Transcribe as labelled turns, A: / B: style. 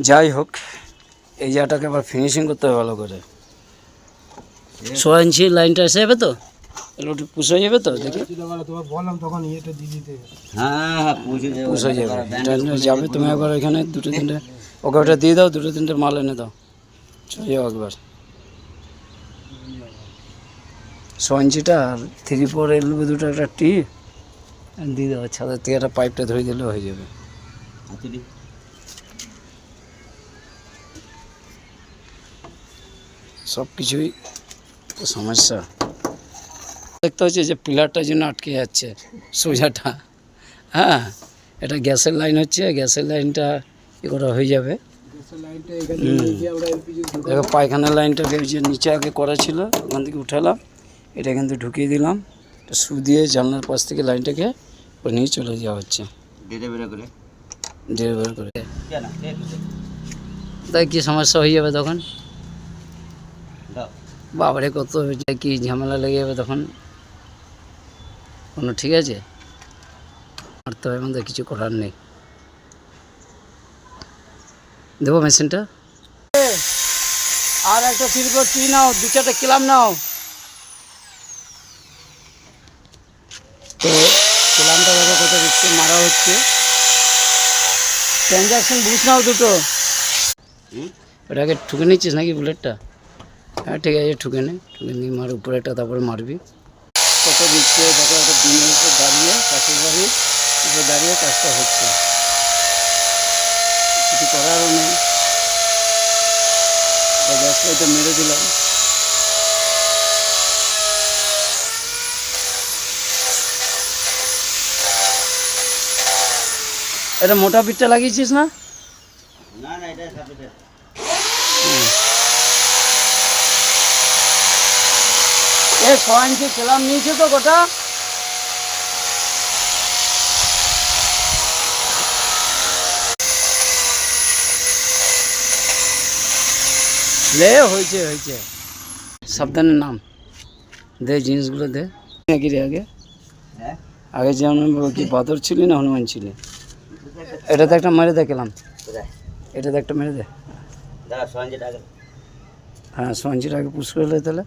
A: যাই হোক, এই জায়গাটাকে আবার ফিনিশিং করতে হবে ভালো করে। 6 ইঞ্চি লাইনটা এসে যাবে তো, এগুলো একটু পুষ হয়ে যাবে তো, দেখি পুষ হয়ে যাবে, এটা যাবে। তুমি একবার এখানে দুটো তিনটে ওকে ওটা দিয়ে দাও, দুটো তিনটে মাল এনে দাও, চলে যাও একবার। 6 ইঞ্চিটা আর 3/4 এলবে দুটো একটা টি দিয়ে দাও, ছাদের থেকে একটা পাইপটা ধরে দিলে হয়ে যাবে। সব কিছুই সমস্যা দেখতে হচ্ছে যে পিলারটার জন্য আটকে যাচ্ছে সোজাটা। হ্যাঁ, এটা গ্যাসের লাইন হচ্ছে, গ্যাসের লাইনটা এ করা হয়ে যাবে। দেখো পায়খানার লাইনটাকে যে নিচে আগে করা ছিল ওখান থেকে উঠালাম, এটা কিন্তু ঢুকিয়ে দিলাম, এটা শু দিয়ে জানলার পাশ থেকে লাইনটাকে নিয়ে চলে যাওয়া হচ্ছে ধীরে ধীরে করে। তাই কি সমস্যা হয়ে যাবে তখন, বাবারে কত কি ঝামেলা লেগে যাবে তখন। কোনো ঠিক আছে, মারতে হবে, আমাদের কিছু করার নেই। দেবো মেশিনটা, আর একটা সিলভার টি নাও, 2-4টা কিলাম নাও। তো কিলামটা দেখো কত রিক্সে মারা হচ্ছে। ট্রানজাকশন বুঝ নাও দুটো, ওটাকে ঠুকে নিচ্ছিস নাকি বুলেটটা? হ্যাঁ ঠিক আছে, ঠুকে নিয়ে মার উপরে একটা, তারপরে মারবি। কত দিচ্ছে দেখো, একটা দিনের উপর দাঁড়িয়ে, পাশের বাড়ির উপরে দাঁড়িয়ে কাজটা হচ্ছে, কিছু করারও নেই। গ্যাস লাইটটা মেরে দিলাম। এটা মোটা পিঠটা লাগিয়েছিস না? এ 6 ইঞ্চি কেলাম নিয়েছে তো গোটা। দে, হয়েছে হয়েছে, সাবধানে নাম দে, জিনিসগুলো দে। নাকি রে আগে আগে যেমন কি বাদর ছিলি না হনুমান ছিলি? এটাতে একটা মেরে দেখলাম, এটাতে একটা মেরে দে। হ্যাঁ, 6 ইঞ্চিটা আগে পুশ করলে তাহলে